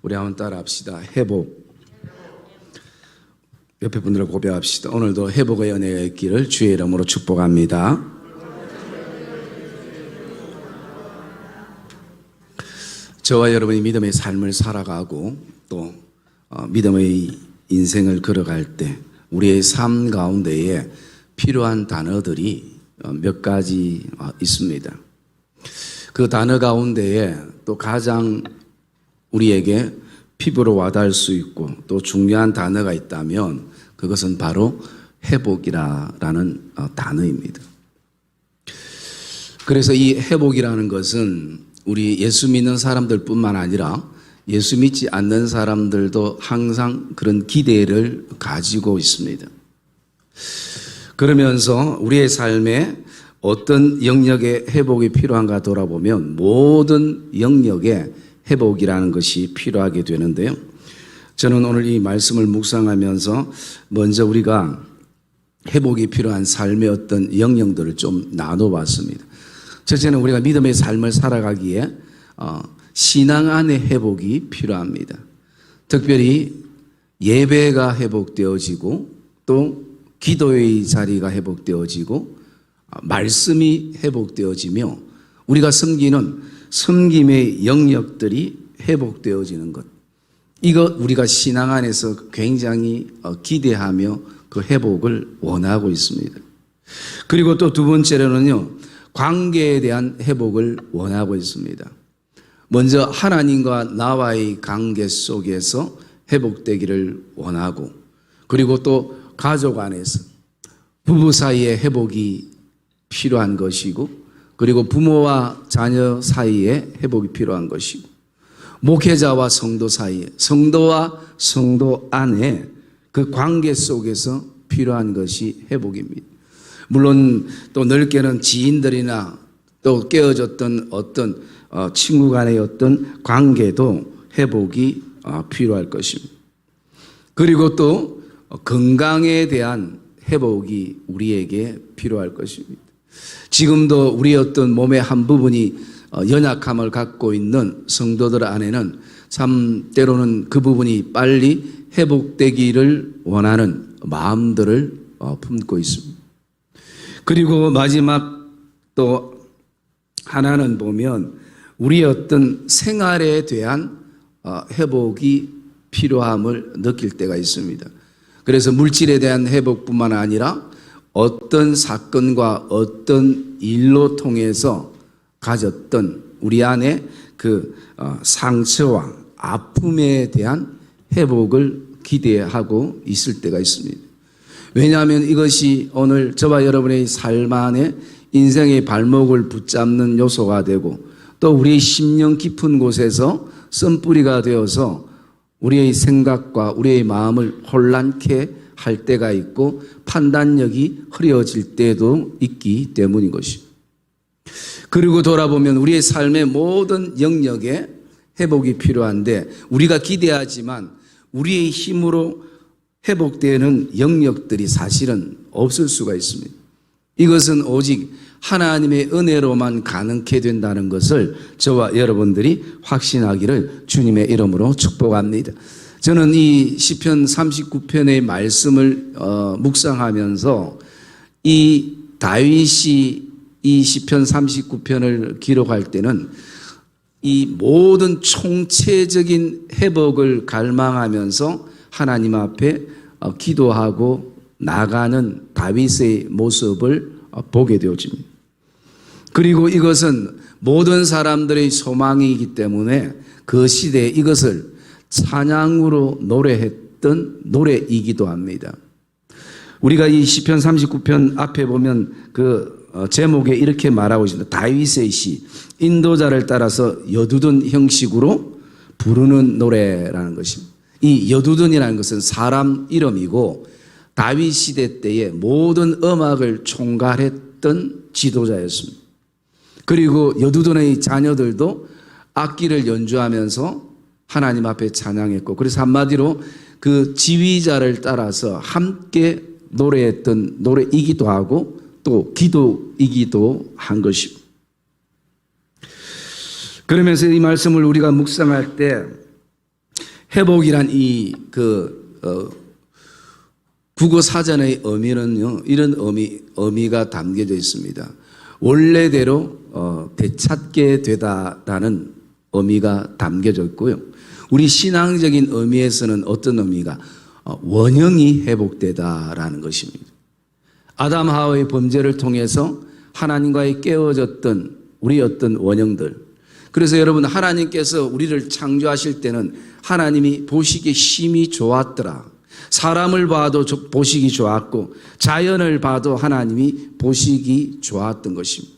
우리 한번 따라합시다. 회복. 옆에 분들을 고백합시다. 오늘도 회복의 은혜가 있기를 주의 이름으로 축복합니다. 저와 여러분이 믿음의 삶을 살아가고 또 믿음의 인생을 걸어갈 때 우리의 삶 가운데에 필요한 단어들이 몇 가지 있습니다. 그 단어 가운데에 또 가장 우리에게 피부로 와닿을 수 있고 또 중요한 단어가 있다면 그것은 바로 회복이라는 단어입니다. 그래서 이 회복이라는 것은 우리 예수 믿는 사람들 뿐만 아니라 예수 믿지 않는 사람들도 항상 그런 기대를 가지고 있습니다. 그러면서 우리의 삶에 어떤 영역의 회복이 필요한가 돌아보면 모든 영역에 회복이라는 것이 필요하게 되는데요. 저는 오늘 이 말씀을 묵상하면서 먼저 우리가 회복이 필요한 삶의 어떤 영역들을 좀 나눠봤습니다. 첫째는 우리가 믿음의 삶을 살아가기에 신앙 안의 회복이 필요합니다. 특별히 예배가 회복되어지고 또 기도의 자리가 회복되어지고 말씀이 회복되어지며 우리가 섬기는 섬김의 영역들이 회복되어지는 것. 이거 우리가 신앙 안에서 굉장히 기대하며 그 회복을 원하고 있습니다. 그리고 또 두 번째로는요, 관계에 대한 회복을 원하고 있습니다. 먼저 하나님과 나와의 관계 속에서 회복되기를 원하고, 그리고 또 가족 안에서 부부 사이의 회복이 필요한 것이고, 그리고 부모와 자녀 사이에 회복이 필요한 것이고, 목회자와 성도 사이에, 성도와 성도 안에 그 관계 속에서 필요한 것이 회복입니다. 물론 또 넓게는 지인들이나 또 깨어졌던 어떤 친구 간의 어떤 관계도 회복이 필요할 것입니다. 그리고 또 건강에 대한 회복이 우리에게 필요할 것입니다. 지금도 우리 어떤 몸의 한 부분이 연약함을 갖고 있는 성도들 안에는 참 때로는 그 부분이 빨리 회복되기를 원하는 마음들을 품고 있습니다. 그리고 마지막 또 하나는 보면 우리의 어떤 생활에 대한 회복이 필요함을 느낄 때가 있습니다. 그래서 물질에 대한 회복뿐만 아니라 어떤 사건과 어떤 일로 통해서 가졌던 우리 안에 그 상처와 아픔에 대한 회복을 기대하고 있을 때가 있습니다. 왜냐하면 이것이 오늘 저와 여러분의 삶 안에 인생의 발목을 붙잡는 요소가 되고 또 우리의 심령 깊은 곳에서 쓴뿌리가 되어서 우리의 생각과 우리의 마음을 혼란케 할 때가 있고 판단력이 흐려질 때도 있기 때문인 것입니다. 그리고 돌아보면 우리의 삶의 모든 영역에 회복이 필요한데 우리가 기대하지만 우리의 힘으로 회복되는 영역들이 사실은 없을 수가 있습니다. 이것은 오직 하나님의 은혜로만 가능케 된다는 것을 저와 여러분들이 확신하기를 주님의 이름으로 축복합니다. 저는 이 시편 39편의 말씀을 묵상하면서 이 다윗이 이 시편 39편을 기록할 때는 이 모든 총체적인 회복을 갈망하면서 하나님 앞에 기도하고 나가는 다윗의 모습을 보게 되어집니다. 그리고 이것은 모든 사람들의 소망이기 때문에 그 시대에 이것을 찬양으로 노래했던 노래이기도 합니다. 우리가 이 시편 39편 앞에 보면 그 제목에 이렇게 말하고 있습니다. 다윗의 시, 인도자를 따라서 여두둔 형식으로 부르는 노래라는 것입니다. 이 여두둔이라는 것은 사람 이름이고 다윗 시대 때의 모든 음악을 총괄했던 지도자였습니다. 그리고 여두둔의 자녀들도 악기를 연주하면서 하나님 앞에 찬양했고, 그래서 한마디로 그 지휘자를 따라서 함께 노래했던 노래이기도 하고 또 기도이기도 한 것입니다. 그러면서 이 말씀을 우리가 묵상할 때 회복이란 국어 사전의 의미는요, 이런 의미가 담겨져 있습니다. 원래대로 되찾게 되다라는 의미가 담겨져 있고요. 우리 신앙적인 의미에서는 어떤 의미가 원형이 회복되다라는 것입니다. 아담 하와의 범죄를 통해서 하나님과의 깨어졌던 우리 어떤 원형들. 그래서 여러분, 하나님께서 우리를 창조하실 때는 하나님이 보시기에 심히 좋았더라. 사람을 봐도 보시기 좋았고 자연을 봐도 하나님이 보시기 좋았던 것입니다.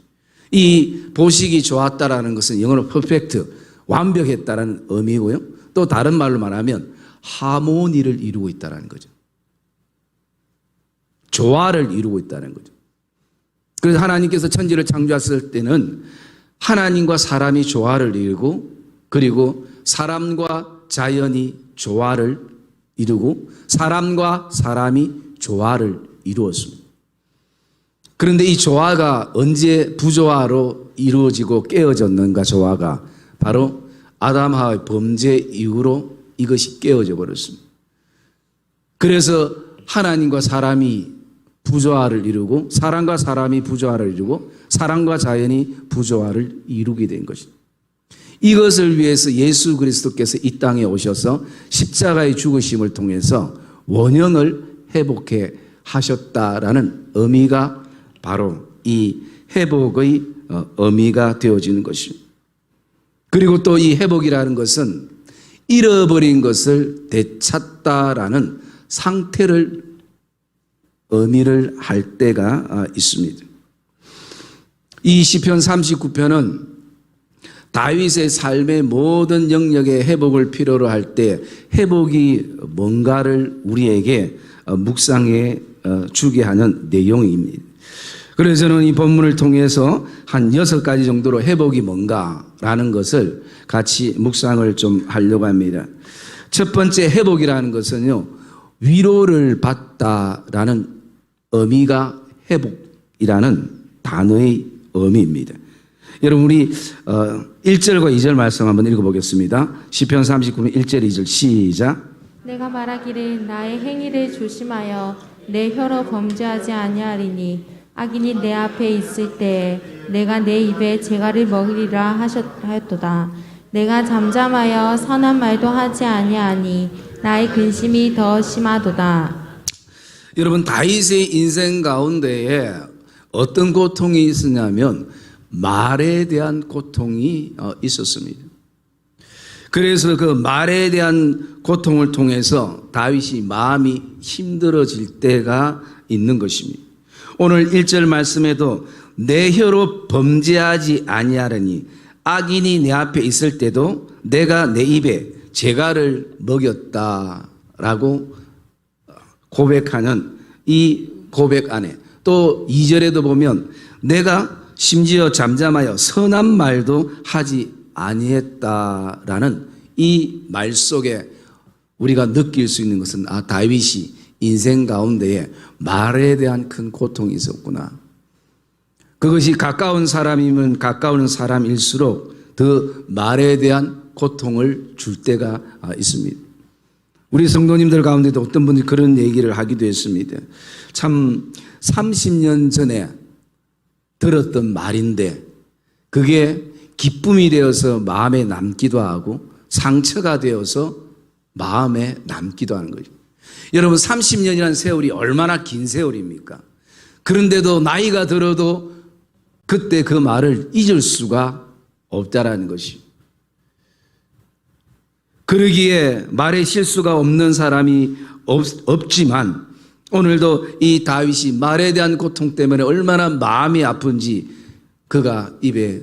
이 보시기 좋았다라는 것은 영어로 퍼펙트, 완벽했다라는 의미고요. 또 다른 말로 말하면 하모니를 이루고 있다는 거죠. 조화를 이루고 있다는 거죠. 그래서 하나님께서 천지를 창조했을 때는 하나님과 사람이 조화를 이루고, 그리고 사람과 자연이 조화를 이루고 사람과 사람이 조화를 이루었습니다. 그런데 이 조화가 언제 부조화로 이루어지고 깨어졌는가? 조화가 바로 아담 하와의 범죄 이후로 이것이 깨어져 버렸습니다. 그래서 하나님과 사람이 부조화를 이루고 사람과 사람이 부조화를 이루고 사람과 자연이 부조화를 이루게 된 것입니다. 이것을 위해서 예수 그리스도께서 이 땅에 오셔서 십자가의 죽으심을 통해서 원형을 회복해 하셨다라는 의미가 바로 이 회복의 의미가 되어지는 것입니다. 그리고 또 이 회복이라는 것은 잃어버린 것을 되찾다라는 상태를 의미를 할 때가 있습니다. 이 시편 39편은 다윗의 삶의 모든 영역의 회복을 필요로 할 때 회복이 뭔가를 우리에게 묵상해 주게 하는 내용입니다. 그래서 저는 이 본문을 통해서 한 6가지 정도로 회복이 뭔가라는 것을 같이 묵상을 좀 하려고 합니다. 첫 번째, 회복이라는 것은요, 위로를 받다라는 의미가 회복이라는 단어의 의미입니다. 여러분, 우리 1절과 2절 말씀 한번 읽어보겠습니다. 시편 39편 1절 2절 시작. 내가 말하기를 나의 행위를 조심하여 내 혀로 범죄하지 아니하리니 악인이 내 앞에 있을 때에 내가 내 입에 재갈을 먹이리라 하였도다. 내가 잠잠하여 선한 말도 하지 아니하니 나의 근심이 더 심하도다. 여러분, 다윗의 인생 가운데에 어떤 고통이 있었냐면 말에 대한 고통이 있었습니다. 그래서 그 말에 대한 고통을 통해서 다윗이 마음이 힘들어질 때가 있는 것입니다. 오늘 1절 말씀에도 내 혀로 범죄하지 아니하려니 악인이 내 앞에 있을 때도 내가 내 입에 재갈을 먹였다라고 고백하는 이 고백 안에, 또 2절에도 보면 내가 심지어 잠잠하여 선한 말도 하지 아니했다라는 이 말 속에 우리가 느낄 수 있는 것은 다윗이 인생 가운데에 말에 대한 큰 고통이 있었구나. 그것이 가까운 사람이면 가까운 사람일수록 더 말에 대한 고통을 줄 때가 있습니다. 우리 성도님들 가운데도 어떤 분들이 그런 얘기를 하기도 했습니다. 참 30년 전에 들었던 말인데 그게 기쁨이 되어서 마음에 남기도 하고 상처가 되어서 마음에 남기도 하는 거죠. 여러분, 30년이라는 세월이 얼마나 긴 세월입니까? 그런데도 나이가 들어도 그때 그 말을 잊을 수가 없다라는 것이. 그러기에 말에 실수가 없는 사람이 없지만 오늘도 이 다윗이 말에 대한 고통 때문에 얼마나 마음이 아픈지 그가 입에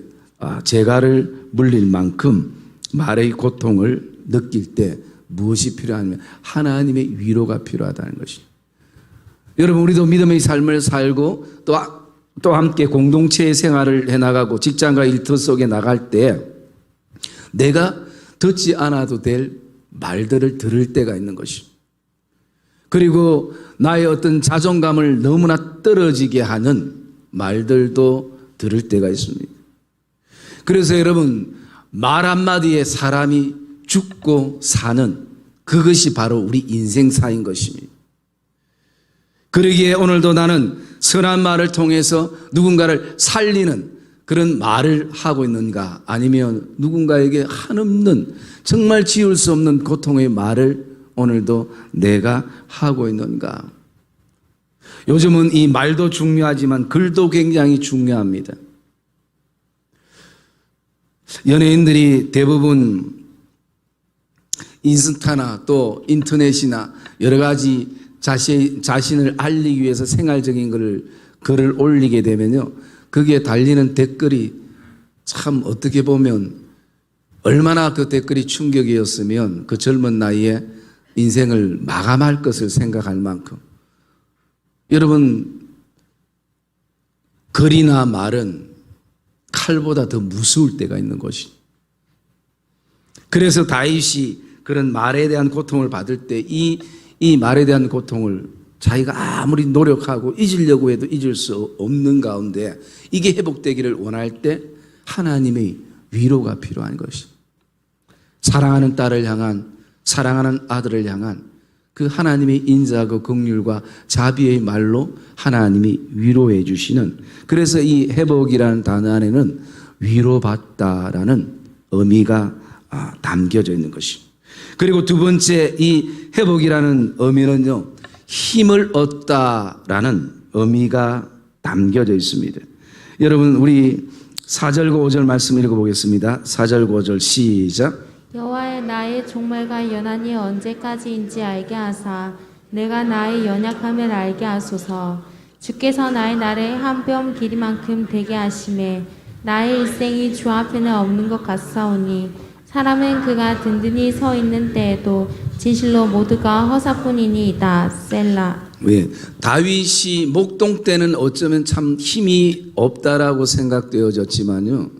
재갈을 물릴 만큼 말의 고통을 느낄 때 무엇이 필요하냐면 하나님의 위로가 필요하다는 것이죠. 여러분, 우리도 믿음의 삶을 살고 또 함께 공동체의 생활을 해나가고 직장과 일터 속에 나갈 때 내가 듣지 않아도 될 말들을 들을 때가 있는 것이죠. 그리고 나의 어떤 자존감을 너무나 떨어지게 하는 말들도 들을 때가 있습니다. 그래서 여러분, 말 한마디에 사람이 죽고 사는 그것이 바로 우리 인생사인 것입니다. 그러기에 오늘도 나는 선한 말을 통해서 누군가를 살리는 그런 말을 하고 있는가, 아니면 누군가에게 한없는 정말 지울 수 없는 고통의 말을 오늘도 내가 하고 있는가. 요즘은 이 말도 중요하지만 글도 굉장히 중요합니다. 연예인들이 대부분 인스타나 또 인터넷이나 여러 가지 자신을 알리기 위해서 생활적인 글을 올리게 되면요, 거기에 달리는 댓글이 참 어떻게 보면 얼마나 그 댓글이 충격이었으면 그 젊은 나이에 인생을 마감할 것을 생각할 만큼. 여러분, 글이나 말은 칼보다 더 무서울 때가 있는 것이. 그래서 다윗이 그런 말에 대한 고통을 받을 때 이 말에 대한 고통을 자기가 아무리 노력하고 잊으려고 해도 잊을 수 없는 가운데 이게 회복되기를 원할 때 하나님의 위로가 필요한 것이. 사랑하는 딸을 향한, 사랑하는 아들을 향한 그 하나님의 인자하고 긍휼과 자비의 말로 하나님이 위로해 주시는, 그래서 이 회복이라는 단어 안에는 위로받다라는 의미가 담겨져 있는 것입니다. 그리고 두 번째, 이 회복이라는 의미는요, 힘을 얻다라는 의미가 담겨져 있습니다. 여러분, 우리 4절과 5절 말씀 읽어보겠습니다. 4절 5절 시작. 여호와의 나의 종말과 연한이 언제까지인지 알게 하사 내가 나의 연약함을 알게 하소서. 주께서 나의 날에 한 뼘 길이만큼 되게 하심에 나의 일생이 주 앞에는 없는 것 같사오니 사람은 그가 든든히 서 있는 때에도 진실로 모두가 허사뿐이니이다. 셀라. 왜? 다윗이 목동 때는 어쩌면 참 힘이 없다라고 생각되어졌지만요,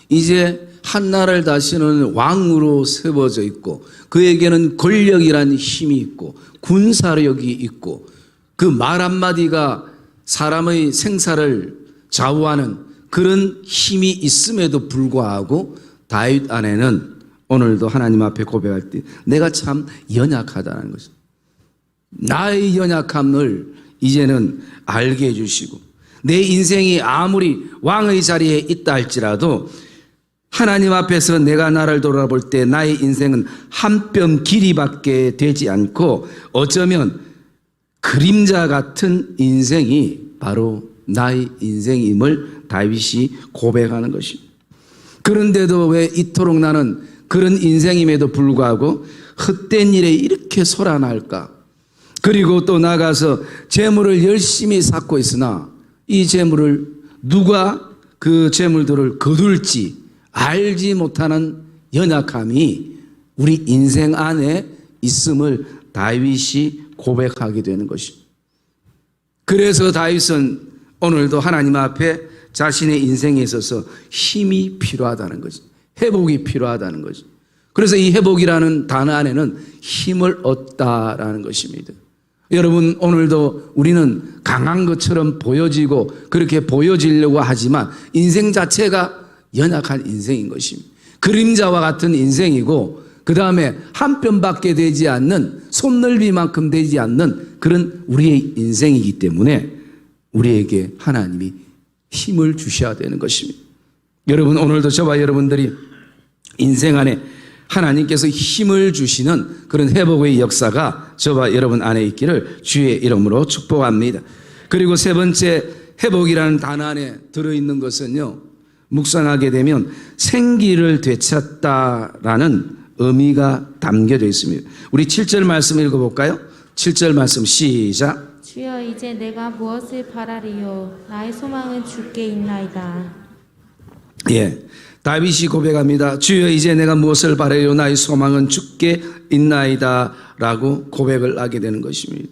이제 한나라를 다스리는 왕으로 세워져 있고 그에게는 권력이라는 힘이 있고 군사력이 있고 그 말 한마디가 사람의 생사를 좌우하는 그런 힘이 있음에도 불구하고 다윗 안에는 오늘도 하나님 앞에 고백할 때 내가 참 연약하다는 것입니다. 나의 연약함을 이제는 알게 해주시고 내 인생이 아무리 왕의 자리에 있다 할지라도 하나님 앞에서 내가 나를 돌아볼 때 나의 인생은 한 뼘 길이밖에 되지 않고 어쩌면 그림자 같은 인생이 바로 나의 인생임을 다윗이 고백하는 것입니다. 그런데도 왜 이토록 나는 그런 인생임에도 불구하고 헛된 일에 이렇게 소란할까? 그리고 또 나가서 재물을 열심히 쌓고 있으나 이 재물을 누가 그 재물들을 거둘지 알지 못하는 연약함이 우리 인생 안에 있음을 다윗이 고백하게 되는 것입니다. 그래서 다윗은 오늘도 하나님 앞에 자신의 인생에 있어서 힘이 필요하다는 거죠. 회복이 필요하다는 거죠. 그래서 이 회복이라는 단어 안에는 힘을 얻다라는 것입니다. 여러분, 오늘도 우리는 강한 것처럼 보여지고 그렇게 보여지려고 하지만 인생 자체가 연약한 인생인 것입니다. 그림자와 같은 인생이고 그 다음에 한 뼘밖에 되지 않는, 손넓이만큼 되지 않는 그런 우리의 인생이기 때문에 우리에게 하나님이 힘을 주셔야 되는 것입니다. 여러분, 오늘도 저와 여러분들이 인생 안에 하나님께서 힘을 주시는 그런 회복의 역사가 저와 여러분 안에 있기를 주의 이름으로 축복합니다. 그리고 세 번째, 회복이라는 단어 안에 들어있는 것은요, 묵상하게 되면 생기를 되찾다라는 의미가 담겨져 있습니다. 우리 7절 말씀 읽어볼까요? 7절 말씀 시작. 주여, 이제 내가 무엇을 바라리요? 나의 소망은 주께 있나이다. 예, 다윗이 고백합니다. 주여, 이제 내가 무엇을 바라요? 나의 소망은 주께 있나이다 라고 고백을 하게 되는 것입니다.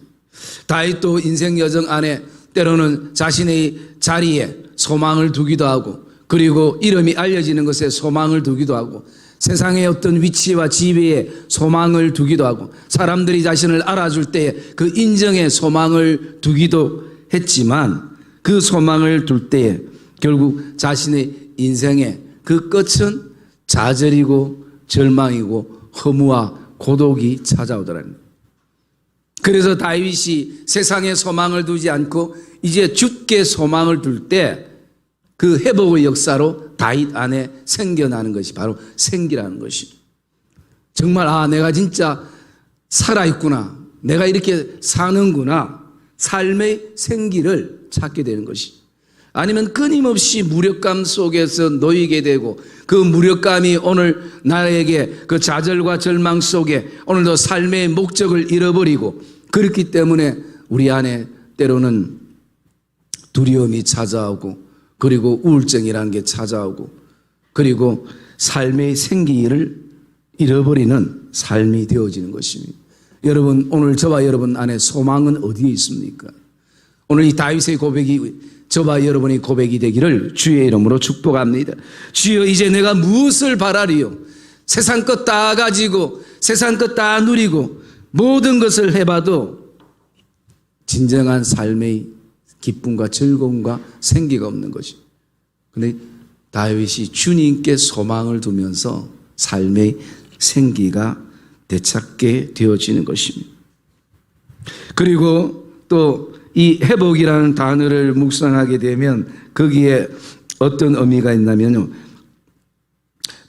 다윗도 인생 여정 안에 때로는 자신의 자리에 소망을 두기도 하고 그리고 이름이 알려지는 것에 소망을 두기도 하고 세상의 어떤 위치와 지위에 소망을 두기도 하고 사람들이 자신을 알아줄 때 그 인정에 소망을 두기도 했지만 그 소망을 둘 때에 결국 자신의 인생의 그 끝은 좌절이고 절망이고 허무와 고독이 찾아오더라는 거예요. 그래서 다윗이 세상에 소망을 두지 않고 이제 주께 소망을 둘 때 그 회복의 역사로 다윗 안에 생겨나는 것이 바로 생기라는 것입니다. 정말 내가 진짜 살아있구나, 내가 이렇게 사는구나, 삶의 생기를 찾게 되는 것이, 아니면 끊임없이 무력감 속에서 놓이게 되고 그 무력감이 오늘 나에게 그 좌절과 절망 속에 오늘도 삶의 목적을 잃어버리고, 그렇기 때문에 우리 안에 때로는 두려움이 찾아오고, 그리고 우울증이라는 게 찾아오고, 그리고 삶의 생기를 잃어버리는 삶이 되어지는 것입니다. 여러분, 오늘 저와 여러분 안에 소망은 어디에 있습니까? 오늘 이 다윗의 고백이 저와 여러분의 고백이 되기를 주의 이름으로 축복합니다. 주여, 이제 내가 무엇을 바라리요? 세상 것 다 가지고 세상 것 다 누리고 모든 것을 해봐도 진정한 삶의 기쁨과 즐거움과 생기가 없는 것이. 그런데 다윗이 주님께 소망을 두면서 삶의 생기가 되찾게 되어지는 것입니다. 그리고 또 이 회복이라는 단어를 묵상하게 되면 거기에 어떤 의미가 있냐면요,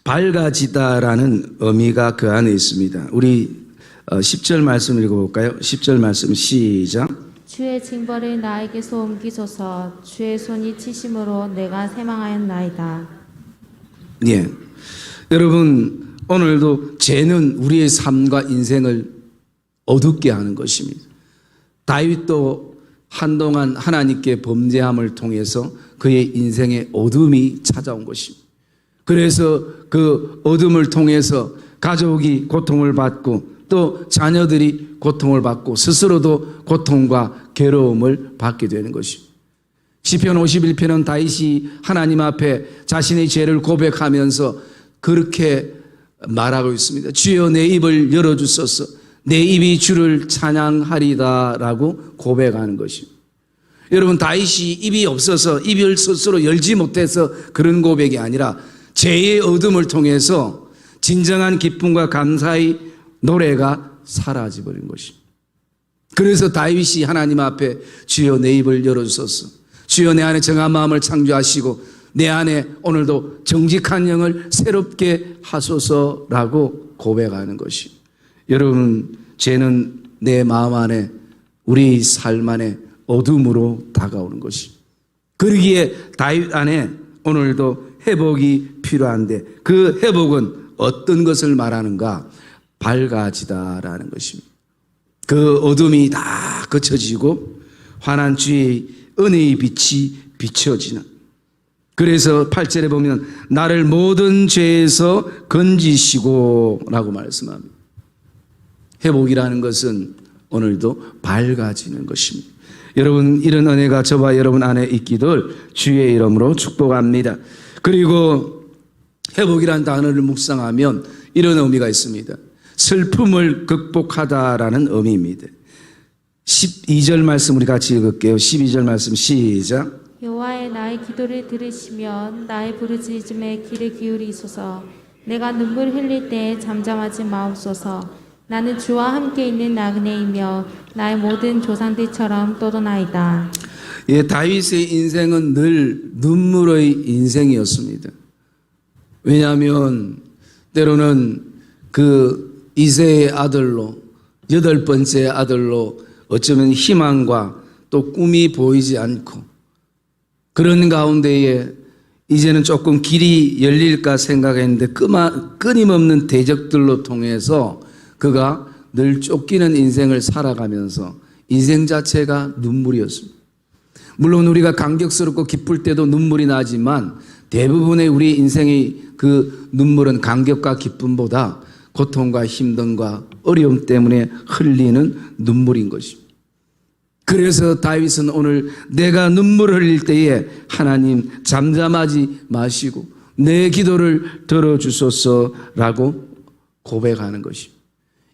밝아지다라는 의미가 그 안에 있습니다. 우리 10절 말씀 읽어볼까요? 10절 말씀 시작. 주의 징벌을 나에게서 옮기소서. 주의 손이 치심으로 내가 새망하였나이다. 예, 여러분, 오늘도 죄는 우리의 삶과 인생을 어둡게 하는 것입니다. 다윗도 한동안 하나님께 범죄함을 통해서 그의 인생에 어둠이 찾아온 것입니다. 그래서 그 어둠을 통해서 가족이 고통을 받고 또 자녀들이 고통을 받고 스스로도 고통과 괴로움을 받게 되는 것입니다. 시편 51편은 다윗이 하나님 앞에 자신의 죄를 고백하면서 그렇게 말하고 있습니다. 주여, 내 입을 열어주소서. 내 입이 주를 찬양하리다 라고 고백하는 것입니다. 여러분, 다윗이 입이 없어서 입을 스스로 열지 못해서 그런 고백이 아니라 죄의 어둠을 통해서 진정한 기쁨과 감사의 노래가 사라져버린 것입니다. 그래서 다윗이 하나님 앞에 주여, 내 입을 열어주소서. 주여, 내 안에 정한 마음을 창조하시고 내 안에 오늘도 정직한 영을 새롭게 하소서라고 고백하는 것입니다. 여러분, 죄는 내 마음 안에, 우리 삶 안에 어둠으로 다가오는 것입니다. 그러기에 다윗 안에 오늘도 회복이 필요한데 그 회복은 어떤 것을 말하는가? 밝아지다라는 것입니다. 그 어둠이 다 그쳐지고 환한 주의 은혜의 빛이 비춰지는. 그래서 8절에 보면 나를 모든 죄에서 건지시고 라고 말씀합니다. 회복이라는 것은 오늘도 밝아지는 것입니다. 여러분, 이런 은혜가 저와 여러분 안에 있기를 주의 이름으로 축복합니다. 그리고 회복이라는 단어를 묵상하면 이런 의미가 있습니다. 슬픔을 극복하다라는 의미입니다. 12절 말씀 우리 같이 읽을게요. 12절 말씀 시작. 여호와의 나의 기도를 들으시면 나의 부르짖음에 귀를 기울이소서. 내가 눈물 흘릴 때 잠잠하지 마옵소서. 나는 주와 함께 있는 나그네이며 나의 모든 조상들처럼 떠도나이다. 예, 다윗의 인생은 늘 눈물의 인생이었습니다. 왜냐하면 때로는 그 이새의 아들로, 8번째 아들로 어쩌면 희망과 또 꿈이 보이지 않고 그런 가운데에 이제는 조금 길이 열릴까 생각했는데 끊임없는 대적들로 통해서 그가 늘 쫓기는 인생을 살아가면서 인생 자체가 눈물이었습니다. 물론 우리가 감격스럽고 기쁠 때도 눈물이 나지만 대부분의 우리 인생의 그 눈물은 감격과 기쁨보다 고통과 힘듦과 어려움 때문에 흘리는 눈물인 것입니다. 그래서 다윗은 오늘 내가 눈물을 흘릴 때에 하나님 잠잠하지 마시고 내 기도를 들어주소서라고 고백하는 것입니다.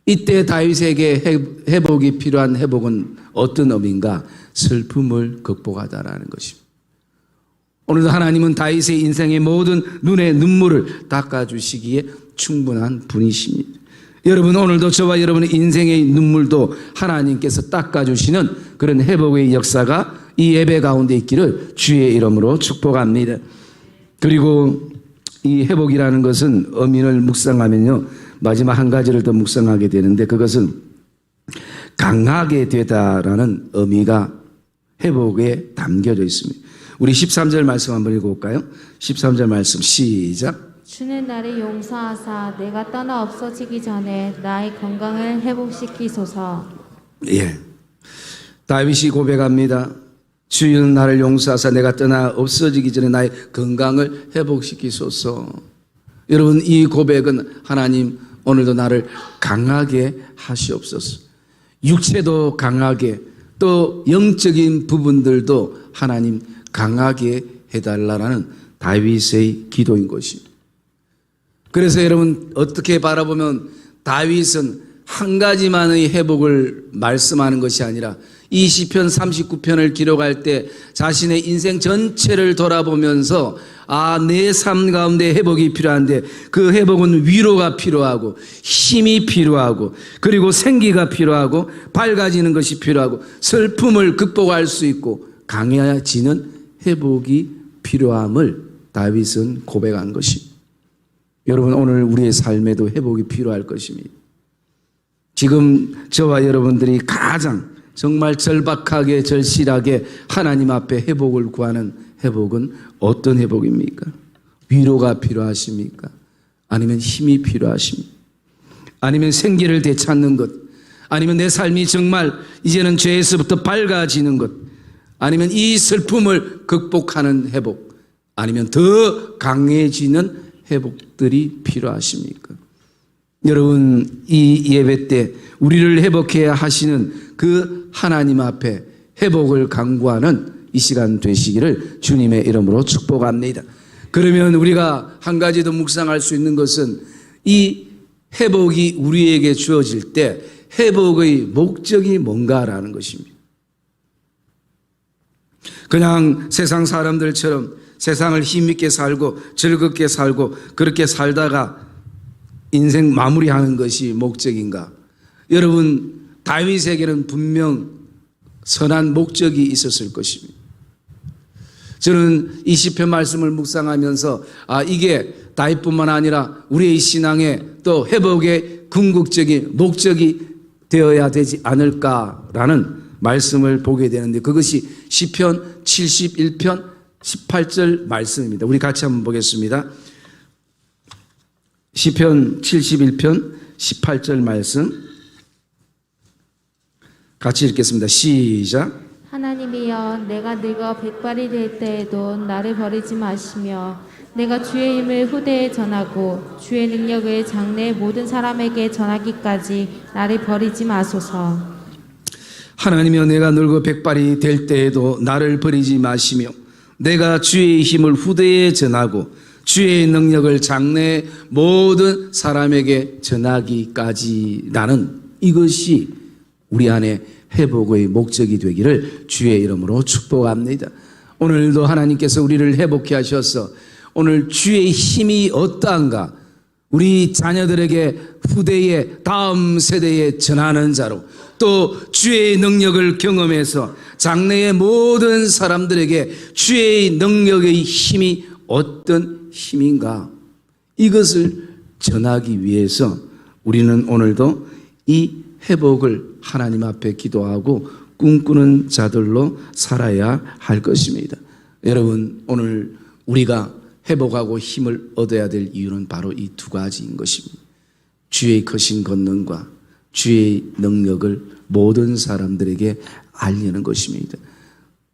이때 다윗에게 회복이 필요한 회복은 어떤 의미인가? 슬픔을 극복하다라는 것입니다. 오늘도 하나님은 다윗의 인생의 모든 눈의 눈물을 닦아주시기에 충분한 분이십니다. 여러분, 오늘도 저와 여러분의 인생의 눈물도 하나님께서 닦아주시는 그런 회복의 역사가 이 예배 가운데 있기를 주의 이름으로 축복합니다. 그리고 이 회복이라는 것은 의미를 묵상하면요, 마지막 한 가지를 더 묵상하게 되는데, 그것은 강하게 되다라는 의미가 회복에 담겨져 있습니다. 우리 13절 말씀 한번 읽어볼까요? 13절 말씀 시작. 주는 나를 용서하사 내가 떠나 없어지기 전에 나의 건강을 회복시키소서. 예, 다윗이 고백합니다. 주는 나를 용서하사 내가 떠나 없어지기 전에 나의 건강을 회복시키소서. 여러분, 이 고백은 하나님 오늘도 나를 강하게 하시옵소서. 육체도 강하게, 또 영적인 부분들도 하나님 강하게 해달라는 다윗의 기도인 것입니다. 그래서 여러분, 어떻게 바라보면 다윗은 한 가지만의 회복을 말씀하는 것이 아니라 이 시편 39편을 기록할 때 자신의 인생 전체를 돌아보면서 내 삶 가운데 회복이 필요한데 그 회복은 위로가 필요하고 힘이 필요하고 그리고 생기가 필요하고 밝아지는 것이 필요하고 슬픔을 극복할 수 있고 강해지는 회복이 필요함을 다윗은 고백한 것입니다. 여러분, 오늘 우리의 삶에도 회복이 필요할 것입니다. 지금 저와 여러분들이 가장 정말 절박하게 절실하게 하나님 앞에 회복을 구하는 회복은 어떤 회복입니까? 위로가 필요하십니까? 아니면 힘이 필요하십니까? 아니면 생기를 되찾는 것? 아니면 내 삶이 정말 이제는 죄에서부터 밝아지는 것? 아니면 이 슬픔을 극복하는 회복? 아니면 더 강해지는 회복들이 필요하십니까? 여러분, 이 예배 때 우리를 회복해야 하시는 그 하나님 앞에 회복을 간구하는 이 시간 되시기를 주님의 이름으로 축복합니다. 그러면 우리가 한 가지 더 묵상할 수 있는 것은 이 회복이 우리에게 주어질 때 회복의 목적이 뭔가라는 것입니다. 그냥 세상 사람들처럼 세상을 힘있게 살고 즐겁게 살고 그렇게 살다가 인생 마무리하는 것이 목적인가? 여러분, 다윗에게는 분명 선한 목적이 있었을 것입니다. 저는 이 시편 말씀을 묵상하면서 이게 다윗뿐만 아니라 우리의 신앙의 또 회복의 궁극적인 목적이 되어야 되지 않을까라는 말씀을 보게 되는데 그것이 시편 71편 18절 말씀입니다. 우리 같이 한번 보겠습니다. 시편 71편 18절 말씀 같이 읽겠습니다. 시작. 하나님이여, 내가 늙어 백발이 될 때에도 나를 버리지 마시며 내가 주의 힘을 후대에 전하고 주의 능력을 장래의 모든 사람에게 전하기까지 나를 버리지 마소서. 하나님이여, 내가 늙어 백발이 될 때에도 나를 버리지 마시며 내가 주의 힘을 후대에 전하고 주의 능력을 장래의 모든 사람에게 전하기까지 라는 이것이 우리 안에 회복의 목적이 되기를 주의 이름으로 축복합니다. 오늘도 하나님께서 우리를 회복해 하셔서 오늘 주의 힘이 어떠한가 우리 자녀들에게 후대에 다음 세대에 전하는 자로 또 주의 능력을 경험해서 장래의 모든 사람들에게 주의 능력의 힘이 어떤 힘인가 이것을 전하기 위해서 우리는 오늘도 이 회복을 하나님 앞에 기도하고 꿈꾸는 자들로 살아야 할 것입니다. 여러분, 오늘 우리가 회복하고 힘을 얻어야 될 이유는 바로 이 두 가지인 것입니다. 주의 거신 권능과 주의 능력을 모든 사람들에게 알리는 것입니다.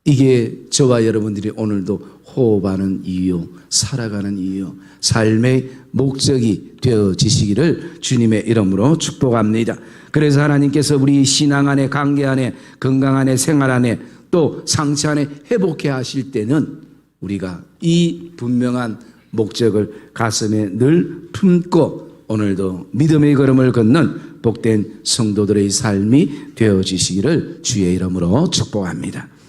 이게 저와 여러분들이 오늘도 호흡하는 이유, 살아가는 이유, 삶의 목적이 되어지시기를 주님의 이름으로 축복합니다. 그래서 하나님께서 우리 신앙 안에, 관계 안에, 건강 안에, 생활 안에, 또 상처 안에 회복해 하실 때는 우리가 이 분명한 목적을 가슴에 늘 품고 오늘도 믿음의 걸음을 걷는 복된 성도들의 삶이 되어지시기를 주의 이름으로 축복합니다.